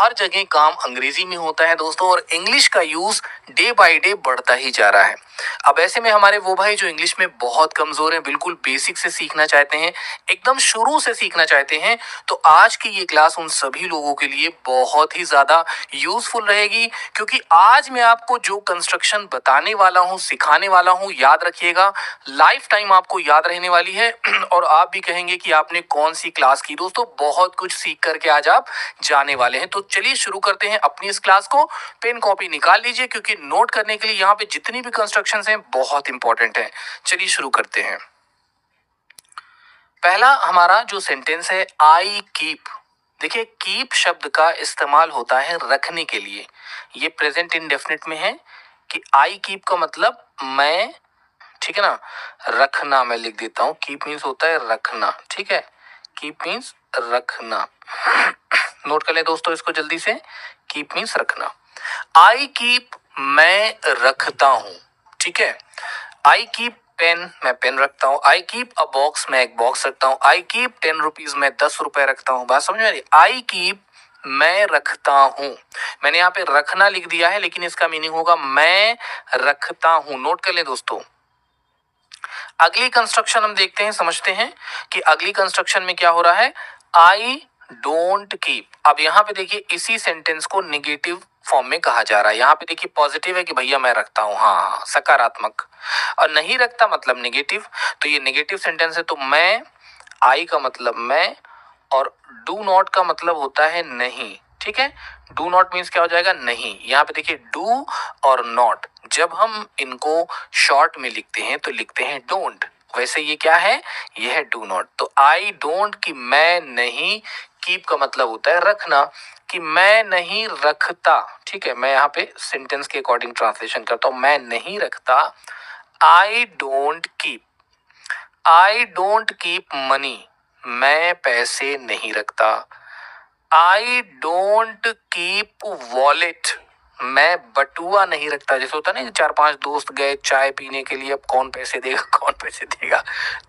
हर जगह काम अंग्रेजी में होता है दोस्तों, और इंग्लिश का यूज डे बाय डे बढ़ता ही जा रहा है। अब ऐसे में हमारे वो भाई जो इंग्लिश में बहुत कमजोर हैं, बिल्कुल बेसिक से सीखना चाहते हैं, एकदम शुरू से सीखना चाहते हैं, तो आज की ये क्लास उन सभी लोगों के लिए बहुत ही ज्यादा यूजफुल रहेगी। क्योंकि आज मैं आपको जो कंस्ट्रक्शन बताने वाला हूँ, सिखाने वाला हूँ, याद रखिएगा, लाइफ टाइम आपको याद रहने वाली है और आप भी कहेंगे कि आपने कौन सी क्लास की। दोस्तों बहुत कुछ सीख करके आज आप जाने वाले हैं। तो चलिए शुरू करते हैं अपनी इस क्लास को। पेन कॉपी निकाल लीजिए, क्योंकि नोट करने के लिए यहाँ पे जितनी भी कंस्ट्रक्शंस हैं बहुत इंपॉर्टेंट हैं। चलिए शुरू करते हैं। पहला हमारा जो सेंटेंस है, आई कीप। देखिए, कीप शब्द का इस्तेमाल होता है रखने के लिए। ये प्रेजेंट इंडेफिनिट में है कि आई कीप का मतलब मैं, ठीक है ना, रखना मैं लिख देता हूं। कीप मीन्स होता है रखना, ठीक है, कीप मीन्स रखना। नोट कर ले दोस्तों इसको जल्दी से। कीप मीन्स रखना। आई कीप मैं रखता हूं, ठीक है। आई कीप पेन, मैं पेन रखता हूं। आई कीप अ बॉक्स, मैं एक बॉक्स रखता हूं। आई कीप 10 रुपीज, मैं 10 रुपए रखता हूं। बात समझ में आ रही? आई कीप मैं रखता हूं। मैंने यहाँ पे रखना लिख दिया है, लेकिन इसका मीनिंग होगा मैं रखता हूं। नोट कर ले दोस्तों। अगली कंस्ट्रक्शन हम देखते हैं, समझते हैं कि अगली कंस्ट्रक्शन में क्या हो रहा है। I don't keep. अब यहाँ पे देखिए, इसी सेंटेंस को निगेटिव फॉर्म में कहा जा रहा है। यहाँ पे देखिए पॉजिटिव है कि भैया मैं रखता हूँ, हाँ सकारात्मक, और नहीं रखता मतलब नेगेटिव। तो ये नेगेटिव सेंटेंस है। तो मैं, आई का मतलब मैं, और डू नॉट का मतलब होता है नहीं, ठीक है। डू नॉट मीन्स क्या हो जाएगा, नहीं। यहाँ पे देखिए डू और नॉट, जब हम इनको शॉर्ट में लिखते हैं तो लिखते हैं डोंट। वैसे ये क्या है, ये है डू नॉट। तो आई डोंट कि मैं नहीं, कीप का मतलब होता है रखना, कि मैं नहीं रखता, ठीक है। मैं यहाँ पे सेंटेंस के अकॉर्डिंग ट्रांसलेशन करता हूं, मैं नहीं रखता। I don't keep, I don't keep money, मैं पैसे नहीं रखता। आई डोंट कीप वॉलेट, मैं बटुआ नहीं रखता। जैसे होता है ना, चार पांच दोस्त गए चाय पीने के लिए, अब कौन पैसे देगा कौन पैसे देगा,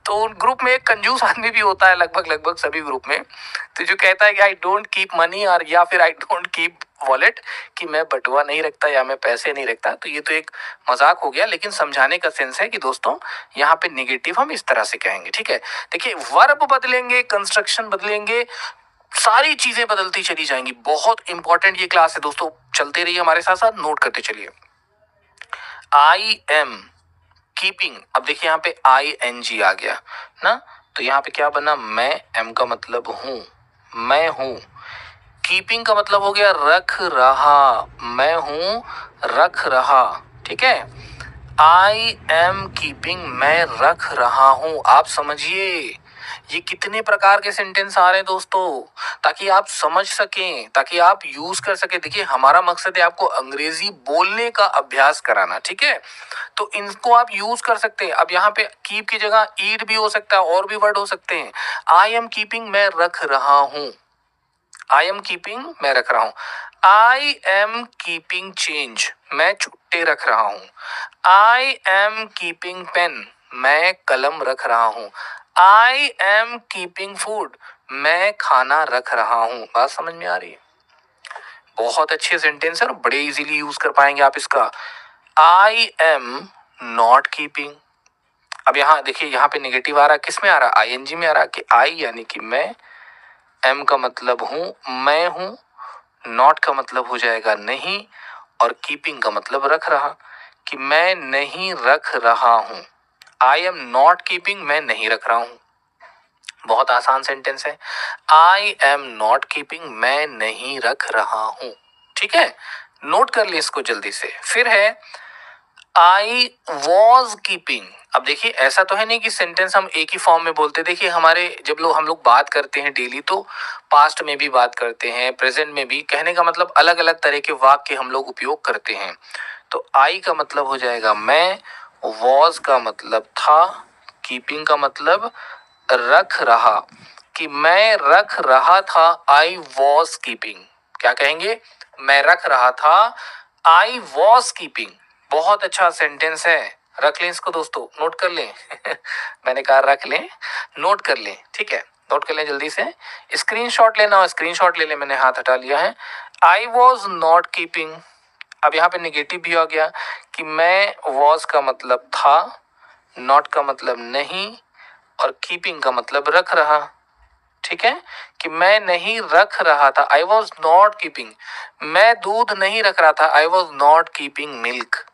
तो उन ग्रुप में एक कंजूस आदमी भी होता है, लगभग लगभग सभी ग्रुप में। तो जो कहता है कि आई डोंट कीप मनी, और या फिर आई डोंट कीप वॉलेट, कि मैं बटुआ नहीं रखता या मैं पैसे नहीं रखता, तो ये तो एक मजाक हो गया, लेकिन समझाने का सेंस है कि दोस्तों यहाँ पे नेगेटिव हम इस तरह से कहेंगे, ठीक है। देखिए, वर्ब बदलेंगे, कंस्ट्रक्शन बदलेंगे, सारी चीजें बदलती चली जाएंगी। बहुत इंपॉर्टेंट ये क्लास है दोस्तों, चलते रहिए हमारे साथ साथ, नोट करते चलिए। I am keeping. अब देखिए यहाँ पे आई एन जी आ गया ना, तो यहाँ पे क्या बना, मैं, एम का मतलब हूं, मैं हूं। कीपिंग का मतलब हो गया रख रहा, मैं हूं रख रहा, ठीक है। आई एम कीपिंग, मैं रख रहा हूं। आप समझिए ये कितने प्रकार के सेंटेंस आ रहे हैं दोस्तों, ताकि आप समझ सकें, ताकि आप यूज कर सके। देखिए, हमारा मकसद है आपको अंग्रेजी बोलने का अभ्यास कराना, ठीक है। तो इनको आप यूज कर सकते हैं। अब यहाँ पे कीप की जगह ईट भी हो सकता है, और भी वर्ड हो सकते हैं। आई एम कीपिंग, मैं रख रहा हूं। आई एम कीपिंग, मैं रख रहा हूं। आई एम कीपिंग चेंज, मैं छुट्टे रख रहा हूं। आई एम कीपिंग पेन, मैं कलम रख रहा हूं। आई एम कीपिंग फूड, मैं खाना रख रहा हूं। बात समझ में आ रही है? बहुत अच्छे सेंटेंस है और बड़े इजीली यूज कर पाएंगे आप इसका। I am not keeping. अब यहाँ देखिए, यहाँ पे नेगेटिव आ रहा है, किस में आ रहा है, आईएनजी में आ रहा है, कि आई यानी कि मैं, एम का मतलब हूं, मैं हूं, नॉट का मतलब हो जाएगा नहीं, और कीपिंग का मतलब रख रहा, कि मैं नहीं रख रहा हूं। आई एम नॉट कीपिंग, मैं नहीं रख रहा हूं। बहुत आसान सेंटेंस है। आई एम नॉट कीपिंग, मैं नहीं रख रहा हूं, ठीक है। नोट कर ले इसको जल्दी से। फिर है आई वॉज कीपिंग। अब देखिए, ऐसा तो है नहीं कि सेंटेंस हम एक ही फॉर्म में बोलते। देखिए, हमारे जब हम लोग बात करते हैं डेली, तो पास्ट में भी बात करते हैं, प्रेजेंट में भी। कहने का मतलब अलग अलग तरह के वाक्य हम लोग उपयोग करते हैं। तो आई का मतलब हो जाएगा मैं, वॉज का मतलब था, कीपिंग का मतलब रख रहा, कि मैं रख रहा था। आई वॉज कीपिंग, क्या कहेंगे, मैं रख रहा था। आई वॉज कीपिंग, बहुत अच्छा सेंटेंस है। रख लें इसको दोस्तों, नोट कर लें। मैंने कहा रख लें, नोट कर लें, ठीक है। नोट कर लें जल्दी से। स्क्रीनशॉट लेना हो स्क्रीनशॉट ले लें, मैंने हाथ हटा लिया है। आई वॉज नॉट कीपिंग, अब यहाँ पे नेगेटिव भी आ गया कि मैं वॉज का मतलब था, नॉट का मतलब नहीं, और कीपिंग का मतलब रख रहा। ठीक है, कि मैं नहीं रख रहा था, आई वॉज नॉट कीपिंग, मैं दूध नहीं रख रहा था, I was not keeping milk,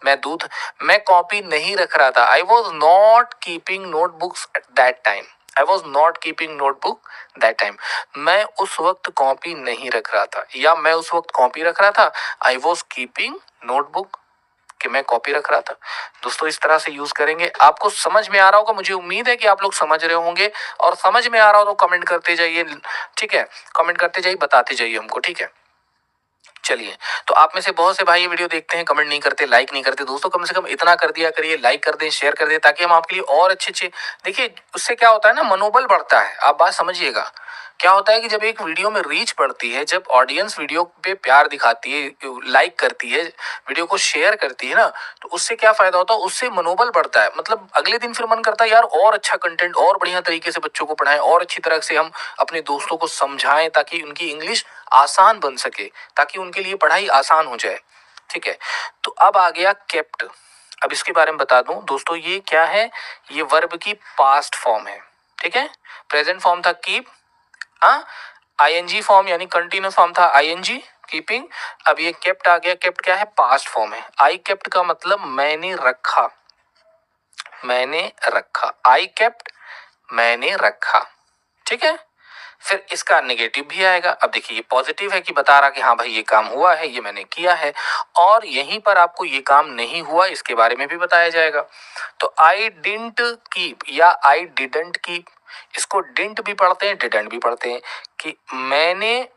मैं कॉपी नहीं रख रहा था, I was not keeping notebooks at that time, I was not keeping notebook that time, मैं उस वक्त कॉपी नहीं रख रहा था, या मैं उस वक्त कॉपी रख रहा था, आई वॉज कीपिंग नोटबुक, कि मैं कॉपी रख रहा था। दोस्तों इस तरह से यूज करेंगे, आपको समझ में आ रहा होगा, मुझे उम्मीद है कि आप लोग समझ रहे होंगे, और समझ में आ रहा हो तो कमेंट करते जाइए। ठीक है, कमेंट करते जाइए, बताते जाइए हमको। ठीक है, चलिए, तो आप में से बहुत से भाई ये वीडियो देखते हैं, कमेंट नहीं करते, लाइक नहीं करते। दोस्तों कम से कम इतना कर दिया करिए, लाइक कर दें, शेयर कर दें, ताकि हम आपके लिए और अच्छे अच्छे, देखिए उससे क्या होता है ना, मनोबल बढ़ता है। आप बात समझिएगा, क्या होता है कि जब एक वीडियो में रीच बढ़ती है, जब ऑडियंस वीडियो पे प्यार दिखाती है, लाइक करती है, वीडियो को शेयर करती है ना, तो उससे क्या फायदा होता है, उससे मनोबल बढ़ता है। मतलब अगले दिन फिर मन करता है यार और अच्छा कंटेंट, और बढ़िया तरीके से बच्चों को पढ़ाएं, और अच्छी तरह से हम अपने दोस्तों को समझाएं, ताकि उनकी इंग्लिश आसान बन सके, ताकि उनके लिए पढ़ाई आसान हो जाए। ठीक है, तो अब आ गया केप्ट। अब इसके बारे में बता दूं दोस्तों, ये क्या है, ये वर्ब की पास्ट फॉर्म है। ठीक है, प्रेजेंट फॉर्म था कीप, हाँ, आईएनजी फॉर्म यानी कंटिन्यूस फॉर्म था आईएनजी कीपिंग। अब ये केप्ट आ गया, केप्ट क्या है, पास्ट फॉर्म है। आई केप्ट का मतलब मैंने रखा, मैंने रखा, आई केप्ट, मैंने रखा। ठीक है, फिर इसका नेगेटिव भी आएगा। अब देखिए ये पॉजिटिव है कि बता रहा कि हाँ भाई ये काम हुआ है, ये मैंने किया है, और यहीं पर आपको ये काम नहीं हुआ इसके बारे में भी बताया जाएगा। तो आई डिडंट कीप या आई डिडंट कीप, इसको डिडंट भी पढ़ते हैं, डिडंट भी पढ़ते हैं, कि मैंने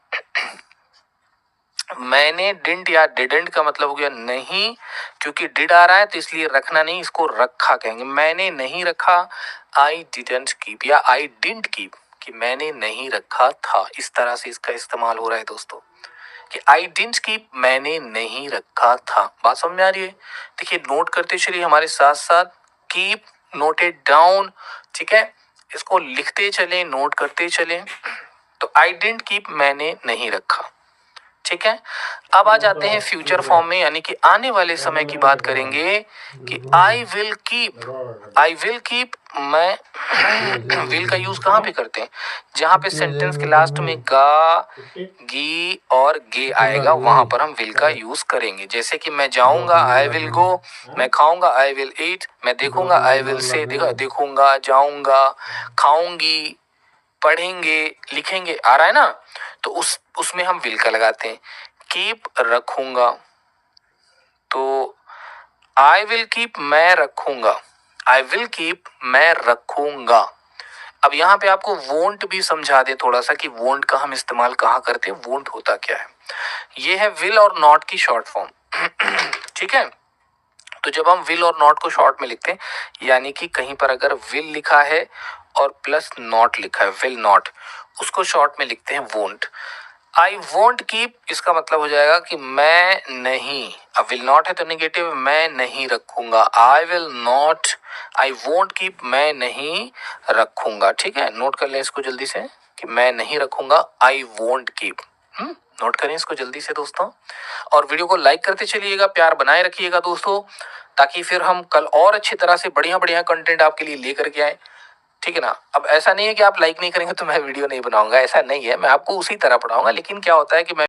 डिडंट या डिडंट का मतलब हो गया नहीं, क्योंकि डिड आ रहा है तो इसलिए रखना नहीं, इसको रखा कहेंगे, मैंने नहीं रखा। आई डिडंट कीप या आई डिडंट कीप, कि मैंने नहीं रखा था, इस तरह से इसका इस्तेमाल हो रहा है दोस्तों, कि आई डिडंट कीप, मैंने नहीं रखा था। बात समझ में आ रही है? देखिए नोट करते चलिए हमारे साथ साथ, कीप, नोटेड डाउन। ठीक है, इसको लिखते चलें, नोट करते चलें। तो आई डिडंट कीप, मैंने नहीं रखा। ठीक है, अब आ जाते हैं फ्यूचर फॉर्म में, यानी कि आने वाले समय की बात करेंगे, कि I will keep, I will keep, मैं विल का यूज कहाँ पे करते हैं, जहां पे सेंटेंस के लास्ट में गा, गी और गे आएगा, वहां पर हम विल का यूज करेंगे। जैसे कि मैं जाऊंगा, आई विल गो, मैं खाऊंगा, आई विल ईट, मैं देखूंगा, आई विल से, देखूंगा, जाऊंगा, खाऊंगी, पढ़ेंगे, लिखेंगे, आ रहा है ना, तो उसमें हम विल का लगाते हैं। कीप, रखूंगा, तो आई विल कीप, मैं रखूंगा, आई विल कीप, मैं रखूंगा। अब यहाँ पे आपको वोंट भी समझा दे थोड़ा सा, कि वोंट का हम इस्तेमाल कहाँ करते हैं, वोंट होता क्या है। ये है विल और नॉट की शॉर्ट फॉर्म। ठीक है, तो जब हम विल और नॉट को शॉर्ट में लिखते हैं, यानी कि कहीं पर अगर विल लिखा है और प्लस नॉट लिखा है, विल नॉट, उसको शॉर्ट में लिखते हैं वोंट। आई वोंट कीप, इसका मतलब हो जाएगा कि मैं नहीं, अब विल नॉट है तो निगेटिव, मैं नहीं रखूंगा, I will not, I won't keep, मैं नहीं रखूंगा। ठीक है, नोट कर लें इसको जल्दी से, कि मैं नहीं रखूंगा, आई वोंट कीप। नोट करें इसको जल्दी से दोस्तों, और वीडियो को लाइक करते चलिएगा, प्यार बनाए रखिएगा दोस्तों, ताकि फिर हम कल और अच्छी तरह से बढ़िया बढ़िया कंटेंट आपके लिए लेकर के आए। ठीक है ना, अब ऐसा नहीं है कि आप लाइक नहीं करेंगे तो मैं वीडियो नहीं बनाऊंगा, ऐसा नहीं है, मैं आपको उसी तरह पढ़ाऊंगा, लेकिन क्या होता है कि मैं